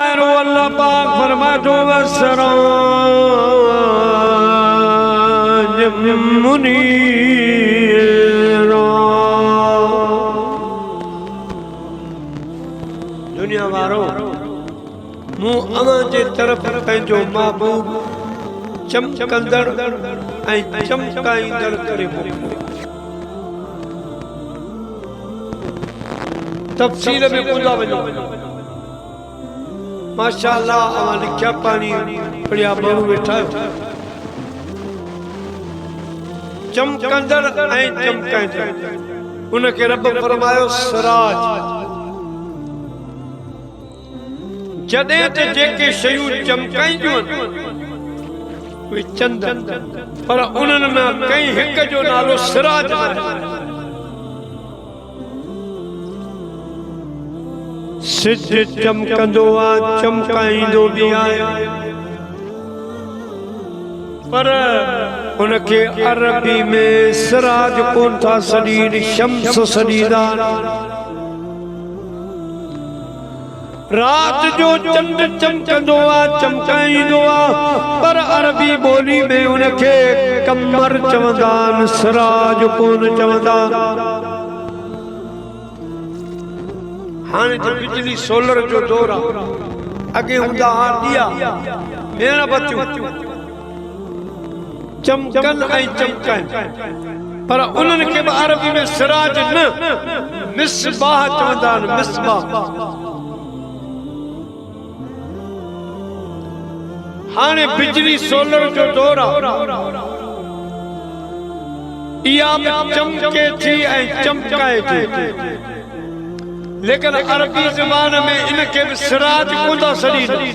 अल्लाह पाक फरमातो वसराज मुनीरा। दुनिया वारो मूं अवां जे तरफ़ पंहिंजो महबूब चमकंदड़ ऐं चमकाईंदड़ करे मोकिलियो। तफ़सील में ॿुधा वञो। माशाअल्लाह अवां लिखिया पाणी बढ़िया माण्हू वेठा आहियो। चमकंदड़ ऐं चमकाईंदड़ उनखे रब फरमायो सिराज। जॾहिं त जेके शयूं चमकाईंदियूं आहिनि उहे चंद, पर उन्हनि में कंहिं हिक जो नालो सिराज आहे। सिज चमकंदो आहे, चमकाईंदो बि आहे, पर उनखे अरबी में सिराज कोन था सॾीनि, शम्स सॾींदा। रात जो चंड चमकंदो आहे, चमकाईंदो आहे, पर अरबी ॿोली में उनखे कमर चवंदा आहिनि, सिराज कोन चवंदा। हाणे त बिजली सोलर जो दौर आहे। अॻे हूंदा हुआ ॾिया, भेण बतियूं चमकनि ऐं चमकाइनि, पर उन्हनि खे बि अरबी में सिराज न मिसबाह चवंदा आहिनि, मिसबाह। हाणे बिजली सोलर जो दौर आहे। इहा बि चमके थी ऐं चमकाए थी, लेकिन अरबी ज़बान में इनके भी सिराज कोन था सॾीनि,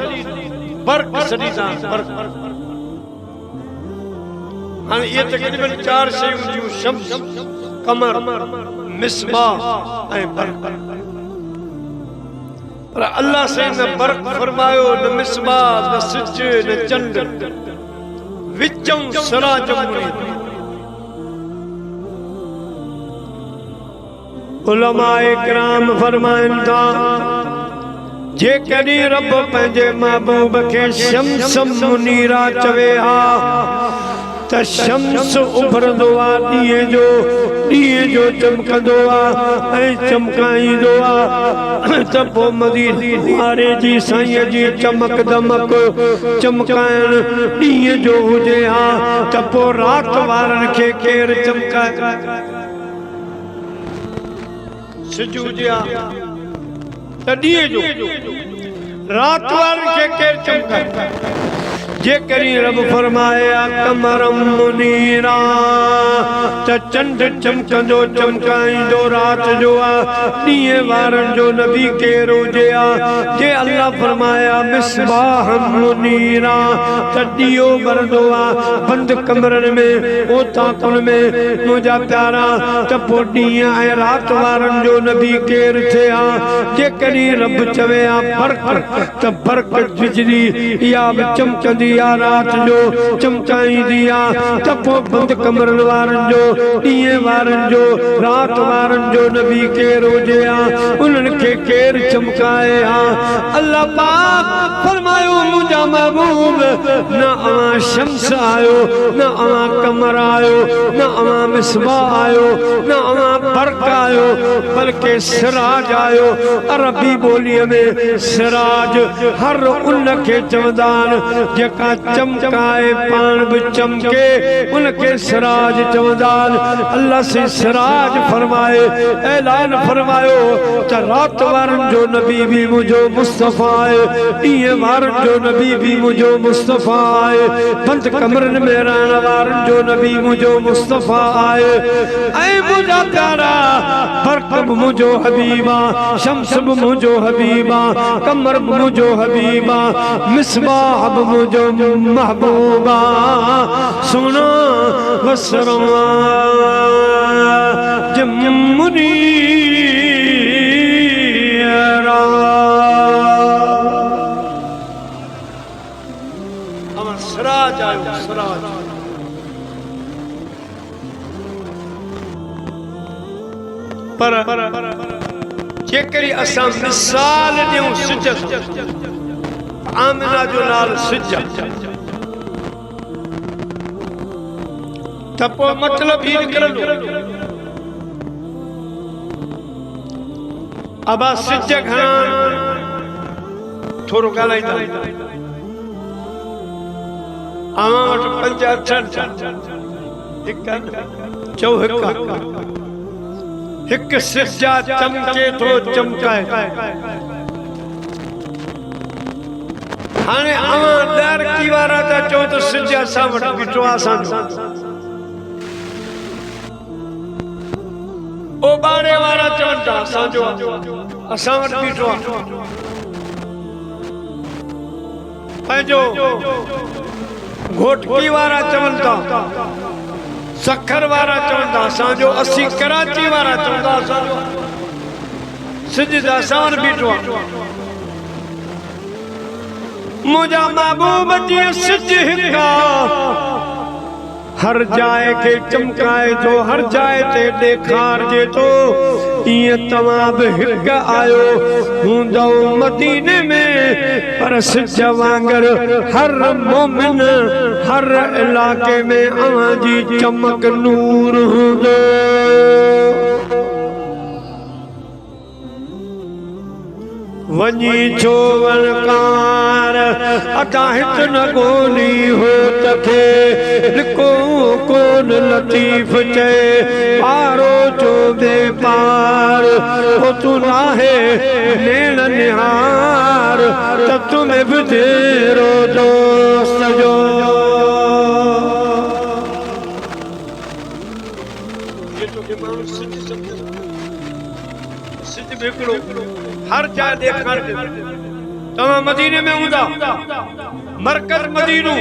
बर्क़ सॾींदा आहिनि, बर्क़। हाणे इहे तक़रीबन 4 शयूं जूं, शम्स, कमर, मिसबाह ऐं बर्क़। पर अल्लाह से न बर्क़ फरमायो, न मिसबाह, न सिज, न चंड, विचों सिराज मुनीर। उलमाए किराम फरमाइनि था, जेकॾहिं रब पंहिंजे महबूब खे शम्स मुनीरा चवे हा त शम्स उभरंदो आहे, ॾींहं जो चमकंदो आहे ऐं चमकाईंदो आहे। त पोइ मदीने वारे जी साईं जी चमक दमक चमकाइण ॾींहं जो हुजे हा, त पोइ राति वारनि खे केरु चमकाए? सिज हुजे हा त ॾींहं जो, राति वारनि खे केरु चमकाए? जेकॾहिं रब फरमाए कमरम मुनीरा त चंड चमकंदो चमकाईंदो राति जो आहे, ॾींहं वारनि जो नबी केरु हुजे हा? जे अल्लाह फरमाया मिसबाह मुनीरा त ॾीओ ॿरंदो आहे बंदि कमरनि में, ओताकुन में मुंहिंजा प्यारा। त पोइ ॾींहं ऐं राति वारनि जो नबी केरु थिए हा? जेकॾहिं रब चवे हा बर्क़ त बर्क़ बिजली इहा बि चमकंदी रात जो, चमकाईंदी आहे। त पोइ बंदि कमरनि वारनि जो, ॾींहं वारनि जो, राति वारनि जो नबी केरु हुजे हा? उन्हनि खे केरु चमकाए हा? अल्लाह पाक फरमायो मुंहिंजा महबूब, न अवां शम्स आयो, न अवां कमर आयो, न अवां मिसबाह आयो, न अवां बर्क़ आयो, बल्कि सिराज आयो। अरबी ॿोलीअ में सिराज हर उन खे चवंदा आहिनि जेका चमकाए पाण भी चमके, उनके सिराज चवंदा आहिनि। अल्लाह से सिराज फरमाए, ऐलान फरमायो त रात वारनि जो नबी भी मुझो मुस्तफ़ा आहे, ॾींहं वारनि जो नबी भी मुझो मुस्तफ़ा आहे, बंदि कमरनि में रहण वारनि जो नबी मुझो मुस्तफ़ा आहे। ऐं मुंहिंजा प्यारा बर्क़ बि मुझो हबीबा, शम्स बि मुझो हबीबा, कमर बि मुझो हबीबा, मिसबाह बि मुझो महबूबा। सुनो वसराज मुनीरा। हम सिराज आयो, सिराज। पर जेकॾहिं असां मिसाल ॾियूं सिज आमिना जो नाल सिज त पोइ मतलब ही निकरंदो अबा सिज घणा थोरो ॻाल्हाईंदा अवां वटि 5 हिकु चओ हिकु सिजा चमके थो चमकाए हाणे अवां ॾारकी वारा था चओ त सिज असां वटि बीठो आहे असांजो ओबारे वारा चवनि था असांजो असां वटि बीठो आहे पंहिंजो घोटकी वारा चवनि था सखर वारा चवनि था असांजो असी कराची वारा चवनि था असांजो सिज त असां वटि बीठो आहे मुंहिंजा महबूब जी सिज हिकु हर जाए के चमकाए तो हर जाए ते ॾेखारजे तो ईअं तव्हां बि हिकु आयो हूंदो मदीने में पर सिज वांगर हर मोमिन हर इलाके में अवां जी चमक नूर हूंदो वञी छो वणकार अदा हित न ॻोल्ही हो तखे लिको कोन लतीफ़ चए पारो जो बेपार हो तू नाहे नेण निहार त तुम्हें बि तेरो दोस्त जो सिज हिकिड़ो हर जाए देखण तव्हां मदीने में हूंदा मरकज मदीनो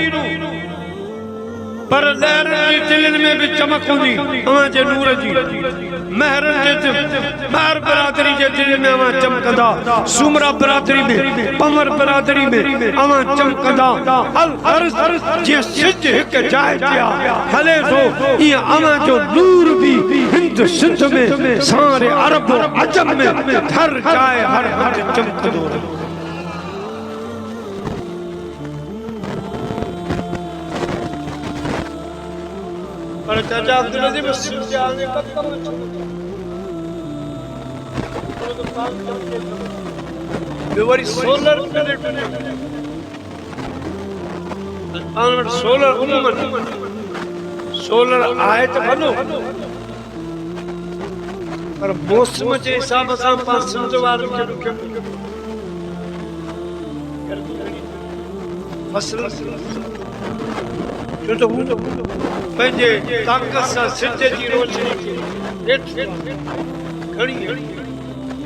पर लहर जी दिलनि में भी चमक हूंदी अवां जे नूर जी महरन जे ॿार बरादरी जे दिल में अवां चमकंदा सुमरा बरादरी में पमर बरादरी में अवां चमकंदा हर जे सिज हिक जाइ ते हले थो ईअं अवां जो नूर भी हिंद सिंध में सारे अरब अजम में हर जाइ हर हंधि चमकंदो पर चाचा अब्दुल अजीज सिज आने का कम वरी सोलर प्लेनेट अनवर सोलर उमन सोलर आए तो बनो पर मौसम जे हिसाब सां पास समझ वारो के फसल जो तो पंहिंजे ताकत सां सिज जी रोशनी घणी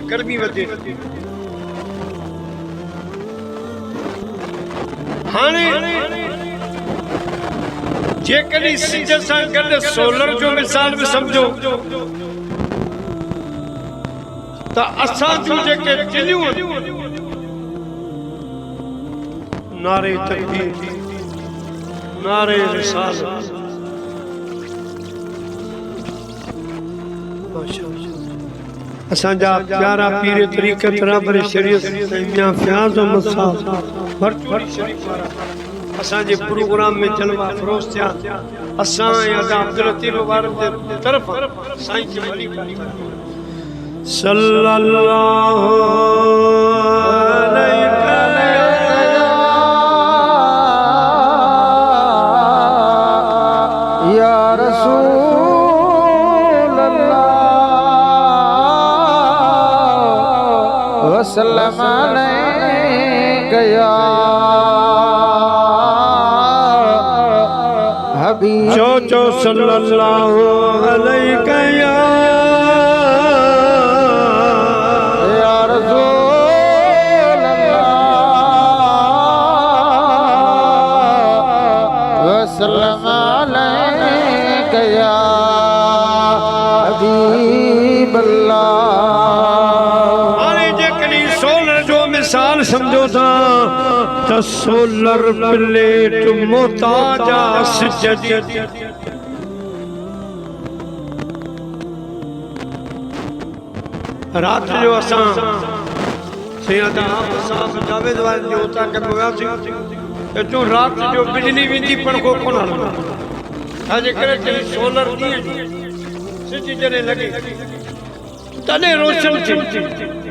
गर्मी वधे हाणे जेकॾहिं सिज सां गॾु सोलर जो मिसाल बि सम्झो त असां जूं जेके दिलियूं नारे तकबीर नारे रिसालत असांजा प्यारा पीर तरीक़त रबर शरीयत मियां फयाज़ अहमद साहब वर्चुअली शरीफ वारा असांजे प्रोग्राम में जलवा फरोज़ थिया असां या अब्दुल लतीफ़ वारनि जे तरफ़ साईं खे वरी सल्लल्लाहु अलैहि या रसूल अल्लाह वसल्लम अलैका या हबीब जो सल्लल्लाहु अलैका या रसूल अल्लाह वसल्लम अलैका या हबीब अल्लाह। अरे जेकॾहिं सोलर जो मिसाल समझो था त सोलर प्लेट मोहताज आहे सिज जी रात जो असां साहब जावेद वाले जो होता के बगासी ते तू रात जो बिजली वेंदी पण को कोन हलंदा छाजे करे चली सोलर दी सिटी जने लगे तने रोशन थी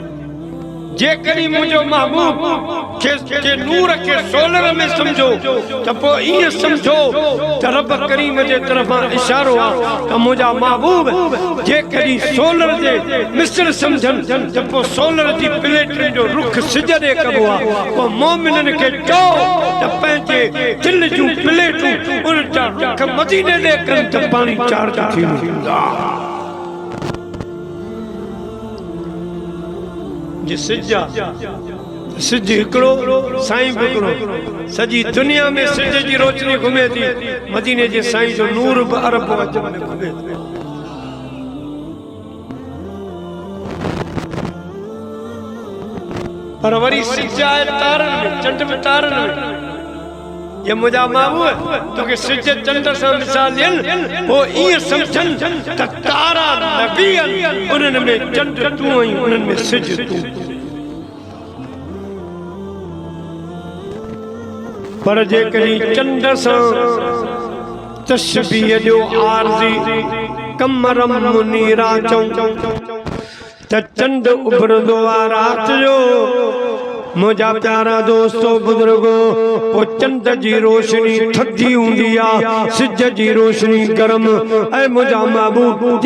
जे करी मुझो महबूब के नूर के सोलर में समझो त पो ये समझो त रब करीम जे तरफा इशारो आ त मुझा महबूब जे करी सोलर जे मिस्र समझन त पो सोलर जी प्लेट जो रुख सिजदे कबो आ पो मोमिनन के चो त पंहिंजे दिल जूं प्लेटूं उन जा रुख मदीने दे कन त पानी चार्ज थी वेंदा सिजा सिज हिकिड़ो साईं हिकिड़ो सॼी दुनिया में सिज जी रोशनी घुमे थी मदीने जे साईं जो नूर बि अरब अजम में घुमे थो पर वरी सिज आहे तारनि में चंड में तारनि में ये मुझा माबू तो के सिज चंड सां मिसाल ॾियनि पोइ ईअं सम्झनि त तारा नबी उन्हनि में चंड तूं ऐं उन्हनि में सिज तूं पर जे कॾहिं चंड सां तशबीह जो आरज़ी कमरम मुनीरा चऊं त चंड उभरंदो आहे राति जो मुझा प्यारा दोस्तों बुजुर्गो वो चंद जी रोशनी थधी हूंदी आ सिज जी रोशनी गरम ऐ मुझा महबूब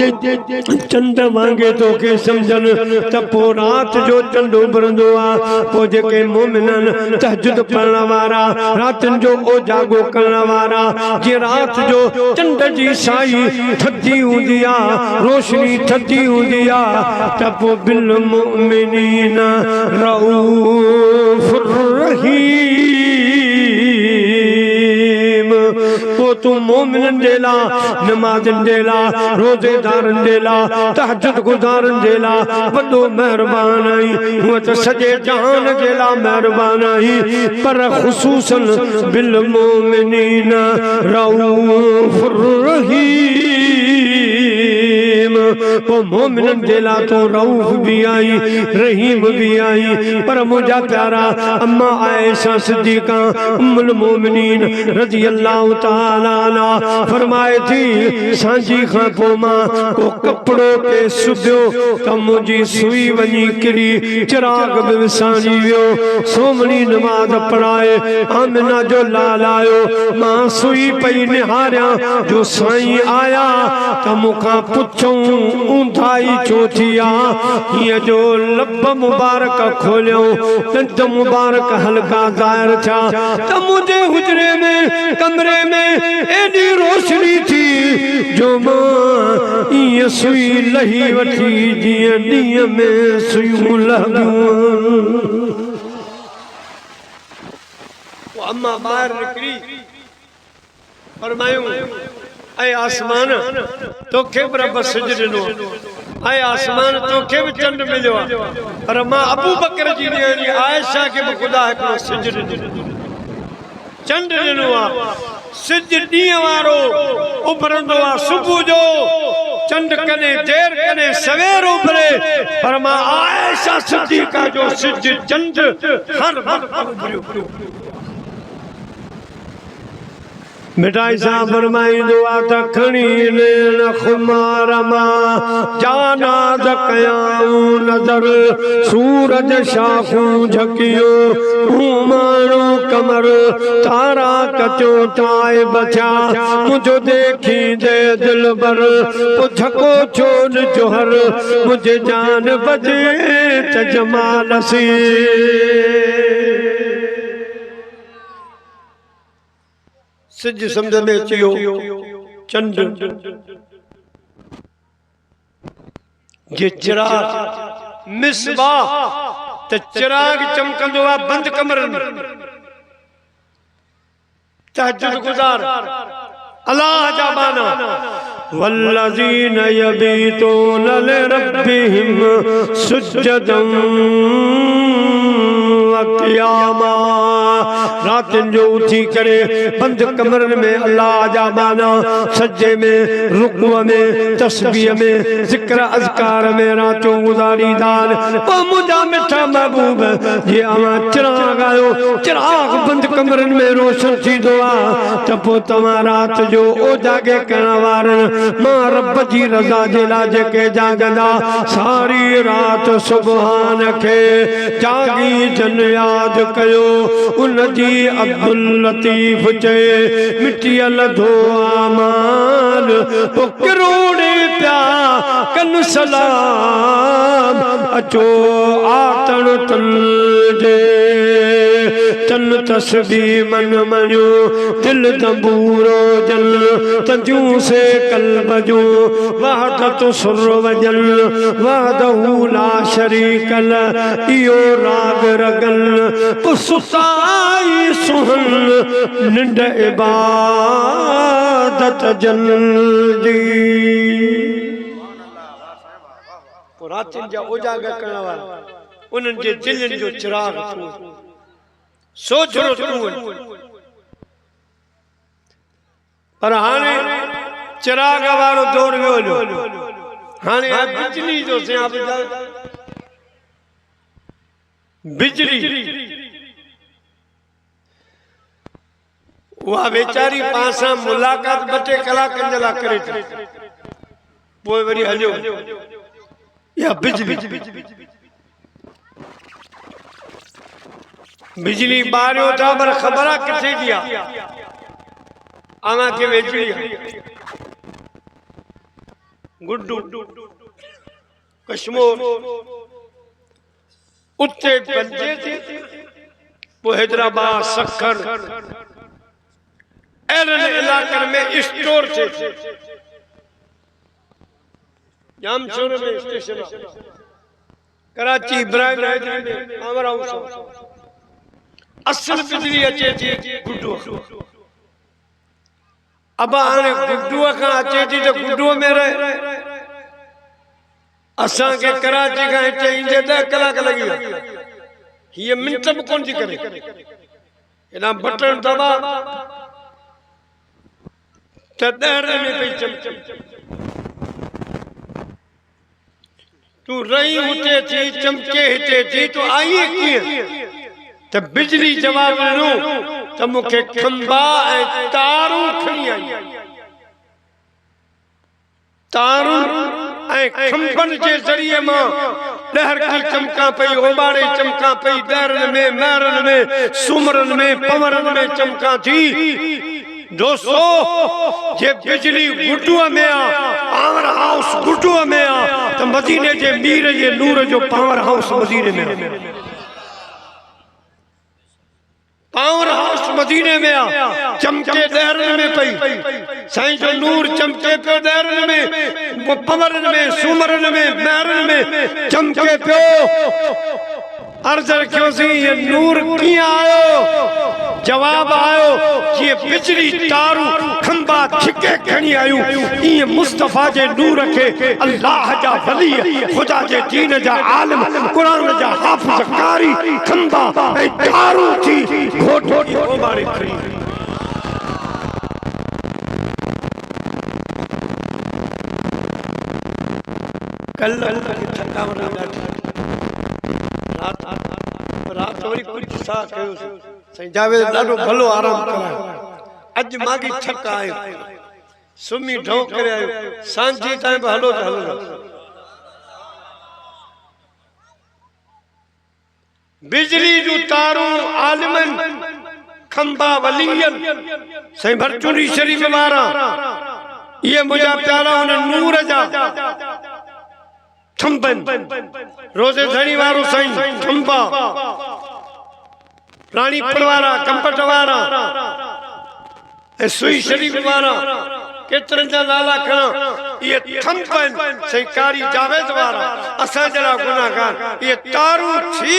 चंद वांगे तो के समझन त पो रात जो चंड उभरंदो आ पो जेके मोमिनन तहज्जुद पढ़ण वारा रातन जो ओजागो करण वारा जे रात जो चंड जी साई थधी हूंदी आ रोशनी थधी हूंदी आ त पो बिल मुमिनीन रहीम वो तू मोमिनन देला नमाज़न देला रोज़ेदारन देला तहज्जुद गुज़ारन देला वॾो मेहरबान आई वो तो सॼे जहान देला मेहरबान आई पर ख़ुसूसन बिल मोमिनीन रऊफ़ुर रहीम वो मोमिनन देला तो रऊफ़ भी आई रहीम भी आई पर मुझा प्यारा अम्मा आयशा सिद्दीक़ा उम्मुल मोमिनीन रज़ी अल्लाह ताला अन्हा फरमाए थी सांझी खां पोइ मां को कपड़ो के सुबियो त मुंहिंजी सुई वञी किरी चिराग बि विसाणी वियो सोमणी नमाज़ पढ़ाए आमिना जो लाल आयो मां सुई पई निहारियां जो साईं आया त मूंखां पुछऊं ऊंधाई छो थी आ हीअं जो लब मुबारक खोलियो दंत मुबारक हल्का ज़ाहिर थिया त मुंहिंजे हुजरे में कमरे में एॾी रोशनी थी जो मां ईअं सुई लही वठी जीअं ॾींहं में सुयूं लॻियूं अम्मा ॿाहिरि निकिरी फरमायूं ऐं आसमान तोखे बि रब सिज ॾिनो ऐं आसमान तोखे बि चंड मिलियो आहे पर मां अबू बकर जी ॾियणी आयशा खे बि ख़ुदा हिकिड़ो सिज ॾिनो चंड ॾिनो आहे सिज ॾींहं वारो उभरंदो आहे सुबुह जो चंड कॾहिं देर कॾहिं सवेर उभरे पर मां आयशा सिद्दीक़ा जो सिज चंड हर वक़्तु उभरियो मिठाई सां फरमाईंदो आहे त खणी लेन खुमार मां जाना कयाऊं नज़र सूरज शाखूं झकियो हूं माण्हू कमर तारा कचो ठाहे बचा मुझो देखी दे दिल भर तो झको छोड़ जोहर मुझे जान बजे त जमाल सी सिज समझ में अचियो चंड जे चिराग मिसबाह त चिराग चमकंदो आहे बंद कमरनि में तहज्जुद गुज़ार अल्लाह जा बाना वल्लज़ीन यबीतून लिरब्बिहिम सुज्जदन व क़ियामा रात जो उठी करे बंद कमरन में अल्लाह जा माना सज्जे में रुकू में तस्बीह में जिक्र अज़कार में रातों गुजारी दान ओ मुझा मिठा महबूब ये आवा चिराग आयो चिराग बंद कमरन में रोशन थी दुआ तपो तमा रात जो ओ जागे करण वारन मां रब जी रज़ा जे लाज के जागदा सारी रात सुबहान के जागी जन याद कयो उन जी अब्दुल लतीफ चे मिटियल धो आमान ओ करोड़े प्या कन सलाम अचो आतन तन जे तन तस्बी मन मयो दिल दबूरो जल तजू से कल्ब जो वहदत सुर वजल वहदहू ला शरीक ल इयो राग रगल पुसुताई सुहन निंड इबादत जल्दी रातिन जा उजागर करण वाला उन्हनि जे दिलनि जो चिराग तूं सोचरो तूं पर हाणे चिराग वारो दौर वियो हाणे बिजली जो सियाब बिजली वह बेचारी पासा मुलाकात बटे कलाकनि जे लाइ करे थी पोइ वरी हलियो या बिजली बिजली बारियो था पर खबर है किथे दिया आना के वेचड़ी गुड्डू कश्मीर उत्ते बंजे थे वो हैदराबाद सक्खर एरन इलाके में स्टोर थे जामशोर में स्टेशन कराची इब्राहिम आमर हाउस असल बिजली अचे थी गुड्डू अब हाणे गुड्डू का अचे थी तो गुड्डू में रहे असा के कराची का हिते ईंदे 10 कलाक लगी विया ये मिनट में कोन थी करे एना बटन दबा त 10 में पे चमचम तू रही उठे थी चमके हिते थी तो आई किए त बिजली जवाब नो त मुखे खंबा ए तारू खणी आई तारू ए खंबन जे जरिए मां लहर की चमका पई ओबाड़े चमका पई दरन में महरन में सुमरन में पवरन में चमका थी दोस्तों जे बिजली गुड्डू में पावर हाउस गुड्डू में त मदीने जे मीर जे नूर जो पावर हाउस मदीने में पावर हाउस मदीने में चमके दहरन में पई साईं जो नूर चमके पे दहरन में वो पवरन में सुमरन में महरन में चमके पियो अर्जर क्यों सी ये नूर किया आयो जवाब आयो ये बिजली तारू खंबा छिके खणी आयु ये मुस्तफा जे नूर के अल्लाह जा वली खुदा जे दीन जा आलिम कुरान जा हाफिज कारी खंबा ए तारू थी घोट ओबारे खड़ी कल थकावट रात वरी कुछ सा कयो सही जावे ॾाढो भलो आराम करायो अज मागी थक आयो सुमी ढो करे आयो सांझी टाइम हलो त हलो बिजली जो तारू आलिमन खंबा वलियन सही भरचुरी शरीफ वारा ये मुझा प्यारा उन नूर जा खंबन रोजे धणी वारो साईं खंबा रानी पड़वारा कंपट वारा ए सुई शरीफ वारा केतरन जा नाला खणा ये खंबन साईं कारी जावेद वारा असा जरा गुनाहगार ये तारू थी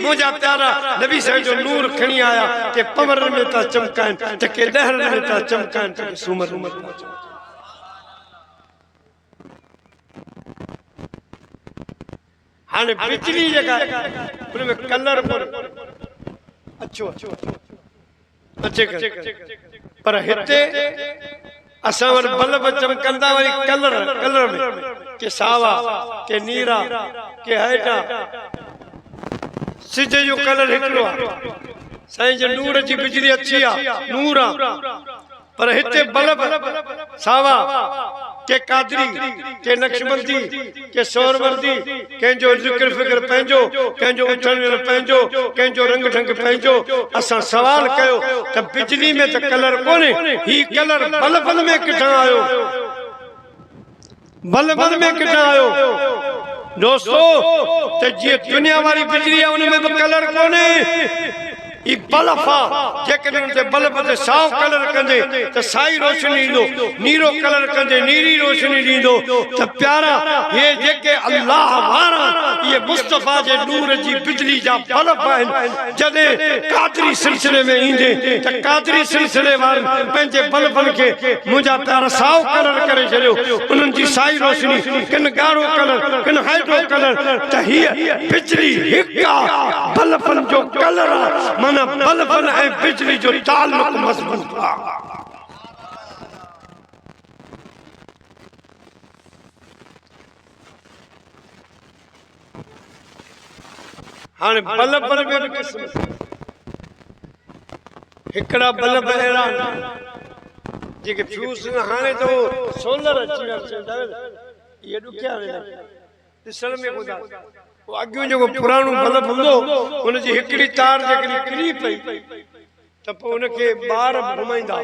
मुझा प्यारा नबी साईं जो नूर खणी आया के पवर में ता चमकान त के लहर में ता चमकान त सुमर हाने बिजली जगह उनमें कलर पर अच्छो अचे पर हिते असां वटि बल्ब चमकंदा वरी कलर में के सावा के नीरा के हेठा सिज जो कलर हिकिड़ो आहे साईं जे नूर जी बिजली अच्छी आहे नूर आहे पर हिते बल्ब सावा के कादरी के नक्शबंदी के सोरवर्दी कंहिंजो ज़िक्र फिक्र पंहिंजो कंहिंजो उथण पंहिंजो कंहिंजो रंग ढंग पंहिंजो असां सवाल कयो त बिजली में त कलर कोन्हे ही कलर बल्बनि में किथां आयो बल्बनि में किथां आयो दोस्तो त जीअं दुनिया वारी बिजली आहे उन में बि कलर कोन्हे ई बल्ब आहे जेकॾहिं उन ते बल्ब ते साओ कलर कंदे त साई रोशनी ॾींदो नीरो कलर कंदे नीरी रोशनी ॾींदो त प्यारा हे जेके अल्लाह वारा ये मुस्तफा जे नूर जी बिजली जा बल्ब आहिनि जॾहिं कादरी सिलसिले में ईंदे त कादरी सिलसिले वारनि पंहिंजे बल्बनि खे मुंहिंजा प्यारा साओ कलर करे छॾियो उन्हनि जी साई रोशनी किन ॻाढ़ो कलर किन हाइड्रो कलर त हीअ बिजली हिकु आहे बल्बनि जो कलर आहे बल्बन ऐं बिजली जो ताल्लुक मज़बूत आहे हाणे बल्बन में बि क़िस्म हिकिड़ा बल्ब अहिड़ा जेके फ्यूज़ हाणे त सोलर अची विया इहे ॾुखिया ॾिसण में ॿुधा अॻियों जेको पुराणो बल्ब हूंदो हुनजी हिकिड़ी तार जेकॾहिं किरी पई त पोइ हुनखे ॿार घुमाईंदा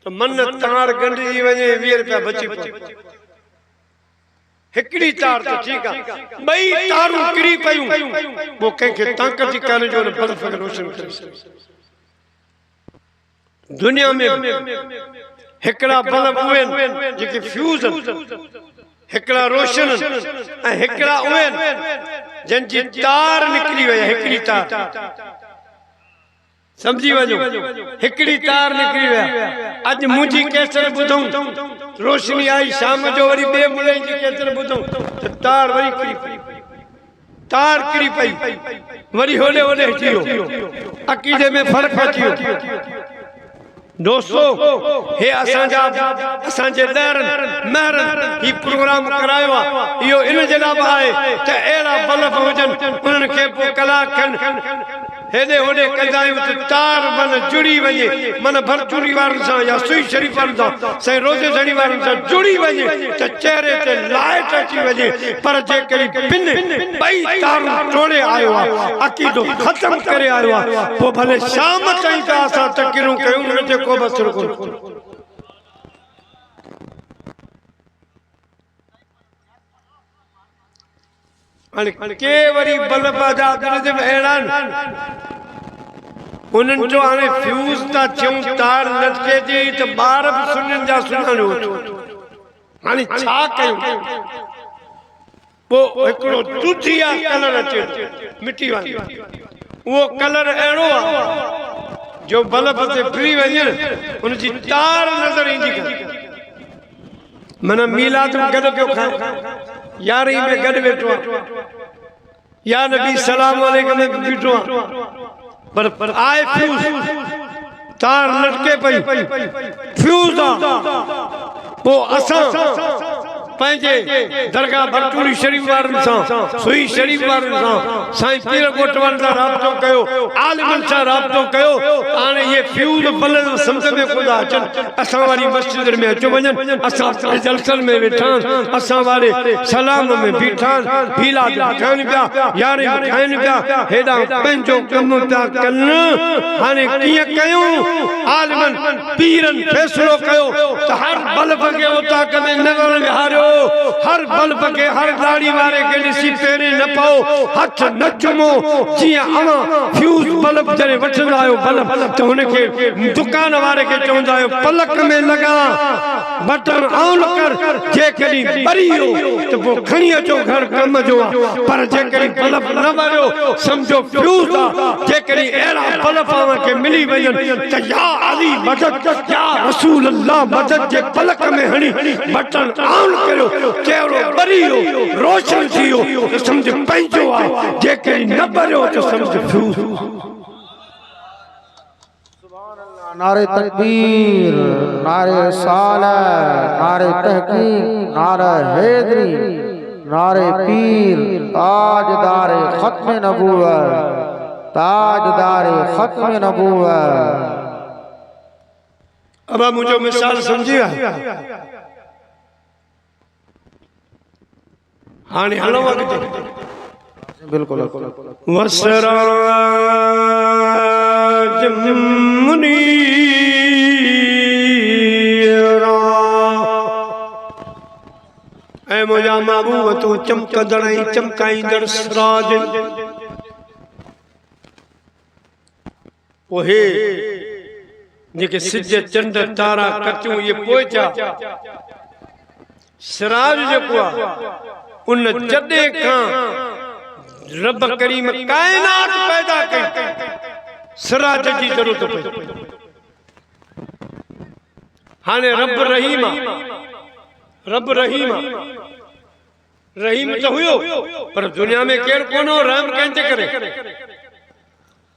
त मन तार गंढिजी वञे 20 रुपया बची पए हिकिड़ी तार त ठीकु आहे ॿई तारूं किरी पयूं पोइ कंहिंखे ताक़त ई कान्हे जो बल्ब खे रोशन करे सघे दुनिया में हिकिड़ा बल्ब उहे आहिनि जेके फ्यूज़ हिकिड़ा रोशन ऐं हिकिड़ा उहे जंहिंजी तार निकिरी वई हिकिड़ी तार समझी वञो हिकिड़ी तार निकिरी विया अॼु मुंहिंजी केसर ॿुधूं रोशनी आई शाम जो वरी ॿिए मुले जी केसर ॿुधूं त तार वरी किरी पई तार किरी पई वरी होॾे होॾे अची वियो अक़ीदे में फ़र्क़ु अची वियो दोस्तो हे असांजे दरनि महरनि ही प्रोग्राम करायो आहे इहो इन जे लाइ आहे त अहिड़ा बल्ब हुजनि उन्हनि खे पोइ कलाक खनि हेॾे होॾे कंदा आहियूं त तार मन जुड़ी वञे मन भरचूरी वारनि सां या सुई शरीफ़ वारनि सां साईं रोज़े धड़ी वारनि सां जुड़ी वञे त चहिरे ते लाइट अची वञे पर जेकॾहिं ॿिनि ॿई तारूं टोड़े आयो आहे अक़ीदो ख़तमु करे आयो आहे पोइ भले शाम ताईं त असां तकिरूं कयूं हुन ते को बसर कोन्हे के वरी बल्ब जा दिल अहिड़ा उन्हनि जो हाणे फ्यूज़ था थियूं तार लटके थी त ॿार बि सुञनि जा सुञाणो हाणे छा कयूं पोइ हिकिड़ो दूधिया कलर अचे मिटी वांगुरु उहो कलर अहिड़ो आहे जो बल्ब ते फिरी वञे उनजी तार नज़र ईंदी माना मीलाद में गॾु पियो खाए यारी में गॾु वेठो आहे या नबी सलाम अलैकुम में बीठो आहे पर आए फ्यूज़ तार लटके पई फ्यूज़ पोइ असां पंहिंजे दरगाह भरतूरी शरीफ़ वारनि सां सुई शरीफ़ वारनि सां साईं पीर ॻोठ वारनि सां राबितो कयो आलिमनि सां राबितो कयो हाणे इहे फ्यूज़ बल्ब सम्झ में कोन था अचनि असां वारी मस्जिद में अचो वञनि असां जलसनि में वेठा असां वारे सलाम में बीठा भीला खाइनि पिया यारे खाइनि पिया हेॾा पंहिंजो कमु पिया कनि हाणे कीअं कयूं आलिमनि पीरनि फ़ैसिलो कयो त हर बल्ब खे उताक में न विहारियो हर बल्ब के हर दाढ़ी वारे के ॾिसी पेरे न पाओ हथ न चुमो जियां अवां फ्यूज़ बल्ब जॾहिं वठंदा आहियो बल्ब त हुनखे दुकान वारे खे चवंदा आहियो पलक में लगा बटन ऑन कर जेकॾहिं ॿरी वियो त पोइ खणी अचो घर कम जो पर जेकॾहिं बल्ब न ॿरियो सम्झो फ्यूज़ आहे जेकॾहिं अहिड़ा बल्ब खे मिली वञनि त या अली मदद या रसूल अल्लाह मदद जे पलक में हणी बटन ऑन करो चेहरो बरियो रोशन थियो तो समझ पंहिंजो आहे जेकॾहिं न बरियो तो समझ फ्यूज़ नारे तकबीर, नारे सालह, नारे तहकीक, नारे हैदरी, नारे पीर, ताजदारे खत्म नबूवत, ताजदारे खत्म नबूवत। अब मुझे मिसाल समझिया हाँ नहीं हलो वक्त बिल्कुल वसराज मुनीरा ऐ मुझा महबूब तू चमकदड़ चमकाईंदड़ सिराज ओहे जेके सिज चंड तारा कचूं ये पोचा सिराज जेको उन जडे खां रब करीम कायनात पैदा कई सिराज जी जरूरत पई हाने रब रहीम रहीम तो हुयो पर दुनिया में केर कोनो रहम कंहिंजे करे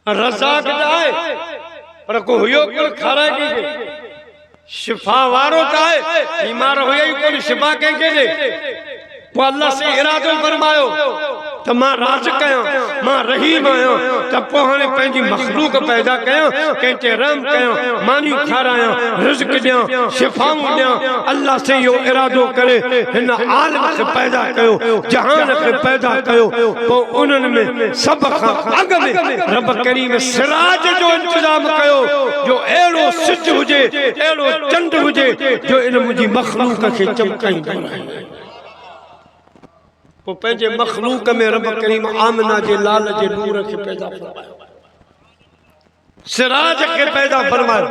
रज़ाक आहे पर को हुयो कुल खाराए के शिफा वारो ताए बीमार हुए ही कोई शिफा कंहिंखे दे वो अल्लाह से इरादो फरमायो त मां राज़ कयां मां रहीम आहियां त पोइ हाणे पंहिंजी मखलूक पैदा कयां कंहिंखे रहम कयां मानियूं खारायां रिज़्क ॾियां शिफाऊं ॾियां अल्लाह से इहो इरादो करे हिन आलम खे पैदा कयो जहान खे पैदा कयो पोइ उन्हनि में सभ खां अॻ में रब करीम सिराज जो इंतज़ाम कयो जो अहिड़ो सिज हुजे अहिड़ो चंड हुजे जो इन मुंहिंजी मखलूक खे चमकाईंदो रहे वो पंहिंजे मखलूक में रब करीम आमना जे लाल जे नूर खे पैदा फरमायो सिराज खे पैदा फरमायो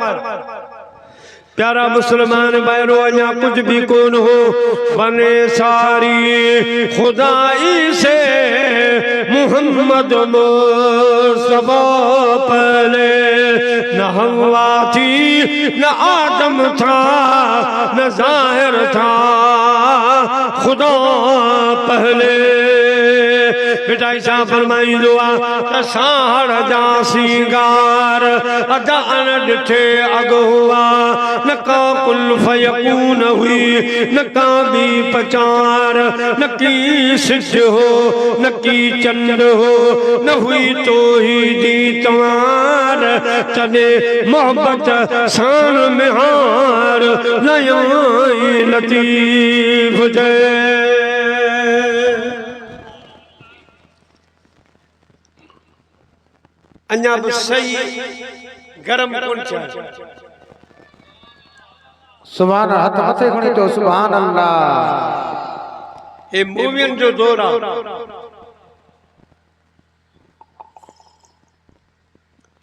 प्यारा मुसलमान भाइरो अञा कुछ भी कोन हो बने सारी खुदाई से मोहम्मद मुस्तफा पहले न हवा थी न आदम था न जाहिर था खुदा पहले बेटा ऐसा फरमाई दुआ साड़ जा सिंगार अदा न डिठे अग हुआ न का कुल फयकून हुई न का भी पचार न की सिज हो न की चंड हो न हुई तो ही दी तवार तने मोहब्बत शान में हार नया लतीफ जय अन्या भी सही गरम कोन चाहिए सुभान हाथ मथे खणी तो सुभान अल्लाह ए मोमिन जो दौर आ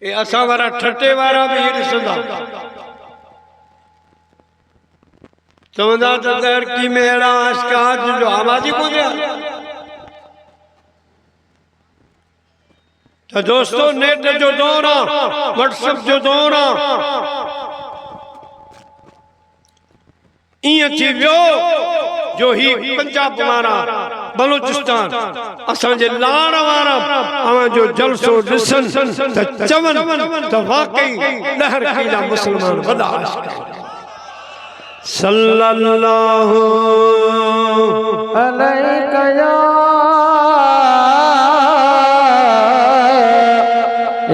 ए असा वारा ठटे वारा भी ॾिसंदा चवंदा त लड़की में अहिड़ा आशिक़ात जो आवाज़ ही कोन्हे तो दोस्तों नेट जो दौर आ व्हाट्सएप जो दौर आ इं थी वियो जो ही पंजाब वारा बलूचिस्तान असांजे लाड़ वारा अवां जो जलसो ॾिसन त चवन त वाकई लहर कीला मुसलमान वॾा सल्लल्लाहु अलैका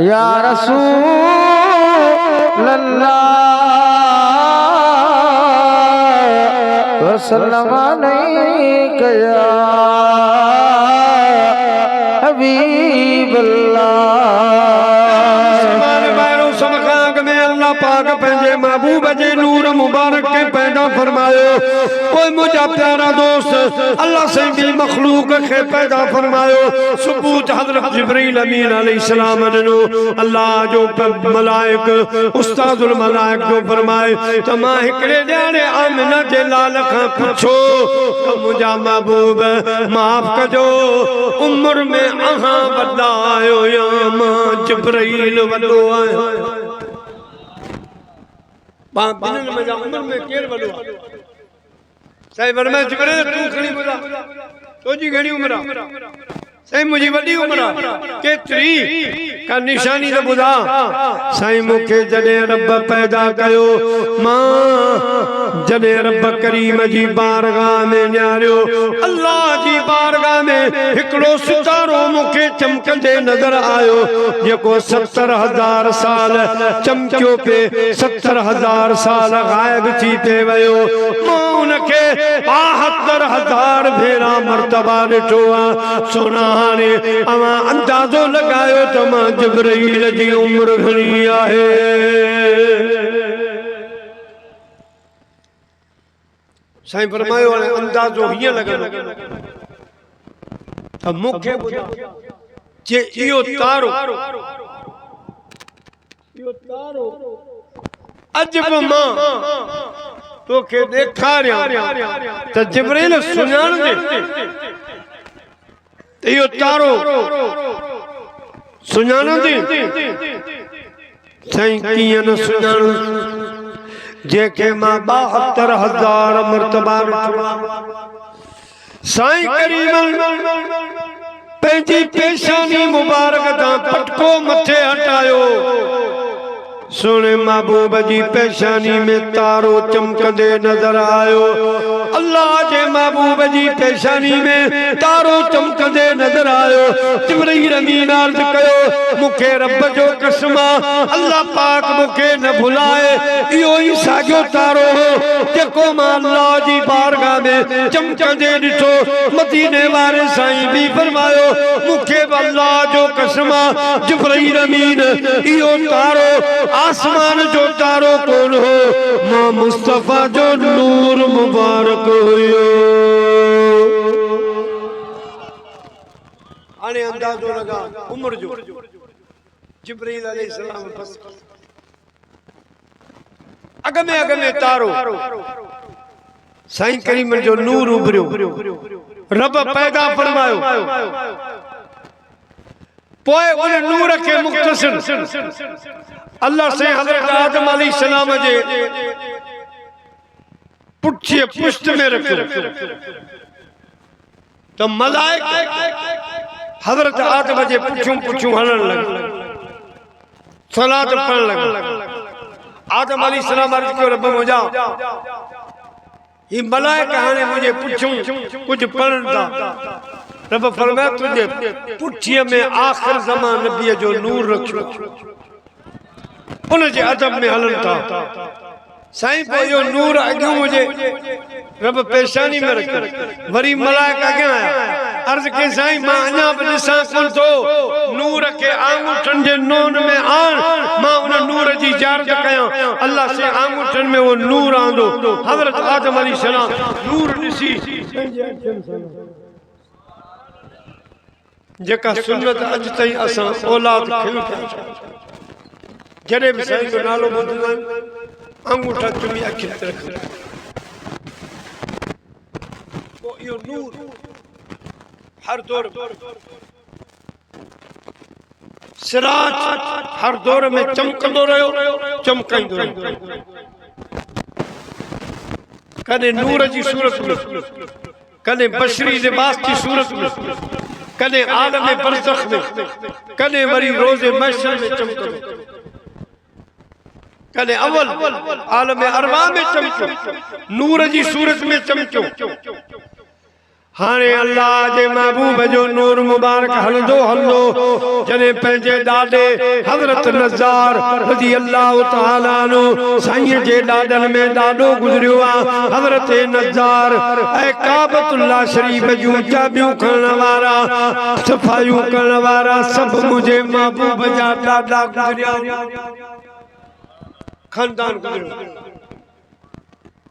या रसूल अल्लाह वसल्लम अलैका या हबीब अल्लाह पाक पंहिंजे महबूब जे नूर मुबारक के पैदा फरमायो कोई मुझा प्यारा दोस्त अल्लाह से भी मखलूक के पैदा फरमायो सबूत हजरत जिब्रील अमीन अलैहिस्सलाम ने अल्लाह जो मलाइक उस्तादुल मलाइक जो फरमाए त मां हिकड़े ॼाणे आमिना जे लाल खां पुछो त मुझा महबूब माफ कजो उम्र में अहां वॾा आयो या मां जिब्रील वॾो आहियां बिनन में जा उम्र में केर वडो साईं फरमाए जिब्रील तू खणी बोला तो जी घणी उम्र साईं मुझी वॾी उम्र केतरी का निशानी तो बुधा साईं मुखे जडे रब पैदा कयो मां जडे रब करीम जी बारगाह में न्यारियो अल्लाह जी बारगाह में हिकड़ो सितारो मुखे चमकंदे नजर आयो जेको 70,000 साल चमकियो पे 70,000 साल गायब थी पे वयो मां उनके 72,000 भेरा मर्तबा ॾिठो आ सोना ने अवा अंदाजो लगायो त मां जिब्रील जी उम्र घणी आहे साईं फरमायो अंदाजो हीअं लॻंदो त मूंखे जे इहो तारो अॼु बि मां तोखे ॾेखारियां त जिब्रील सुञाणंदे यो तारो सुञाणंदी साईं कीअं न सुञाण जेके मां 72,000 मर्तबा साईं करीम पंहिंजी पेशानी मुबारक तां पटको मथे हटायो सोने महबूब जी पेशानी में तारो चमकंदे नजर आयो अल्लाह जे महबूब जी पेशानी में तारो चमकंदे नजर आयो जिब्रील अमीन अर्ज कयो मुखे रब जो कसम अल्लाह पाक मुखे न भुलाए इहो ही साॻियो तारो हो जेको मां अल्लाह जी बारगाह में चमकंदे ॾिठो मदीने वारे साईं भी फरमायो मुखे अल्लाह जो कसम जिब्रील अमीन इहो तारो आसमान जो तारो कौन हो मां मुस्तफा जो नूर मुबारक हुयो आने अंदाजो लगा उम्र जो जिब्रील अलैहिस्सलाम बस अग में तारो साईं करीम जो नूर उभरियो रब पैदा फरमायो पोए उन नूर के मुख्तसर अल्लाह से हजरत आदम अलैहिस्सलाम जे पुठिए पुष्ट में रखियो तो मलाइक हजरत आदम जे पुठियों हलन लगे सलात पढ़न लगे आदम अलैहिस्सलाम अर्ज कयो रब मुझा ये मलाइक हाने मुझे पुठियों कुछ पढ़न था रब फरमाया तुझे पुठिए में आखिर ज़मान नबी जो नूर रखियो उन जे अदब में हलन था साईं पे यो नूर अॻियों हुजे रब पेशानी में रख वरी मलाइक अॻियां आया अर्ज के साईं मां अञा बि ॾिसां कोन थो नूर के आंगूठन जे नोन में आन मां उन नूर जी जारत कयां अल्लाह से आंगूठन में वो नूर आंदो हजरत आदम अलैहिस्सलाम नूर ॾिसी जेका सुन्नत अॼु ताईं असां औलाद खे जड़े भी साईं जो नालो ॿुधंदा अंगूठा चुमी अखियुनि ते रखंदा पोइ इहो नूर हर दौर सिराज हर दौर में चमकंदो रहियो चमकाईंदो रहियो कॾहिं नूर जी सूरत में कॾहिं बशरी लिबास की सूरत में कॾहिं आलम बरज़ख में कॾहिं वरी रोज़े महशर में चमकंदो कदे अवल आलम अरवा में चमको नूर जी सूरत में चमको हाने अल्लाह जे महबूब जो नूर मुबारक हलंदो जने पंहिंजे ॾाॾे हज़रत नज़ार रज़ी अल्लाह तआला अन्हु साईं जे ॾाॾनि में ॾाढो गुज़रियो आहे हज़रत नज़ार ऐं काबतुल्लाह शरीफ जूं चाबियूं खणण वारा सफ़ाइयूं करण वारा सभु मुंहिंजे महबूब जा ॾाॾा गुज़रिया खानदान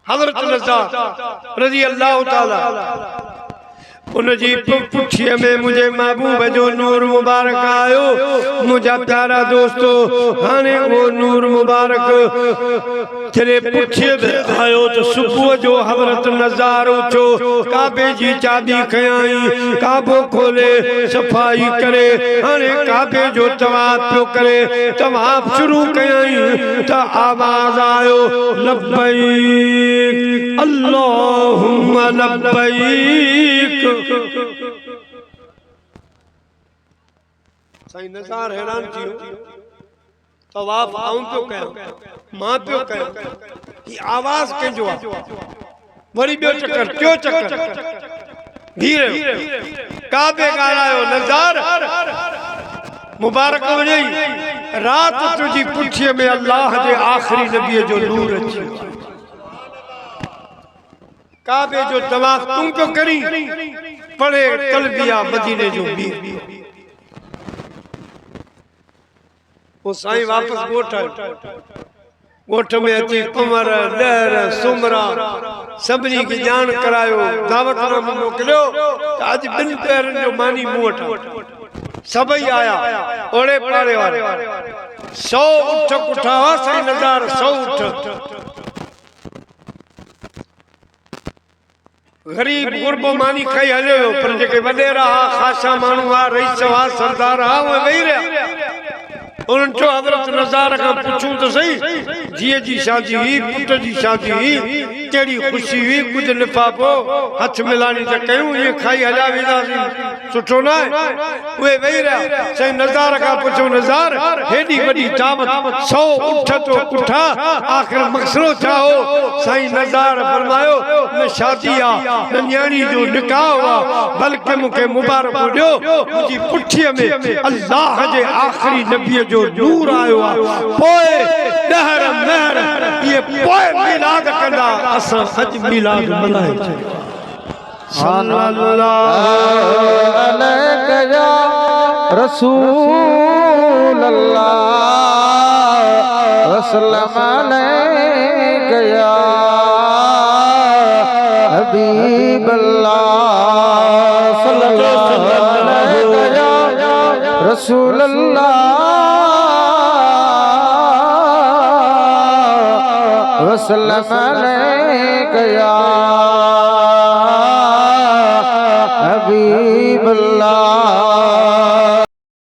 हज़रत नज़ार रज़ी अल्लाह तआला उन जी पुठीअ में मुझे महबूब जो नूर मुबारक आयो मुझा प्यारा दोस्तो हाने वो नूर मुबारक तेरे पुठीअ में आयो तो सुबह जो हज़रत नज़ार उठो काबे जी चाबी खयाई काबो खोले सफाई करे हाने काबे जो तवाफ पियो करे तवाफ शुरू कयाई तो आवाज आयो लब्बैक अल्लाहुम्मा लब्बैक साईं नज़ार हैरान थी तवाफ आऊं पियो कयां मां पियो कयां ही आवाज कंहिंजो आहे वरी ॿियो चक्कर टियों चक्कर धीरे काबे ॻाल्हायो नज़ार मुबारक हुजई रात तुझी पुठीअ में अल्लाह जे आखिरी नबीअ जो नूर अची काबे जो तवाफ तू पियो करी पढ़े तलबिया मदीने जो बीर वो साईं वापस गोठ में अची कुंवर लहर सुमरा सभिनी खे ॼाण करायो दावत में मोकिलियो अॼु ॿिनि पैरनि जो मानी मूं वटि सभई आया ओड़े पाड़े वारे 100 उठ कुठा हुआ साईं नज़ार 100 उठ गरीब गुरबो मानी खाई हलियो पर जेके वॾेरा ख़ासा माण्हू हुआ रईस हुआ सरदार हुआ उहे वेही रहिया उन्हनि चयो हज़रत नज़ार खां पुछूं त सही धीअ जी शादी हुई पुट जी शादी हुई कहिड़ी ख़ुशी हुई कुझु लिफ़ाफ़ो हथ मिलानी त कयूं इहे खाई हलिया वेंदासीं सुठो न आहे उहे वेही रहिया साईं नज़ार खां पुछो नज़ार हेॾी वॾी दावत 100 उठ तो पुठा आख़िर मक़सदो छा हो साईं नज़ार फरमायो न शादी आहे न न्याणी जो निकाह आहे बल्कि मूंखे मुबारक ॾियो मुंहिंजी पुठीअ में अल्लाह जे आख़िरी नबीअ जो नूर आयो आहे पोइ ॾहर महर इहे पोइ मिलाद कंदा असां अॼु मिलाद मल्हाए सल्लल्लाहु अलैहि या रसूल अल्लाह वसल्लम अलैहि या हबीब अल्लाह सल्लल्लाहु अलैहि या रसूल अल्लाह वसल्लम अलैहि या हबीब अल्लाह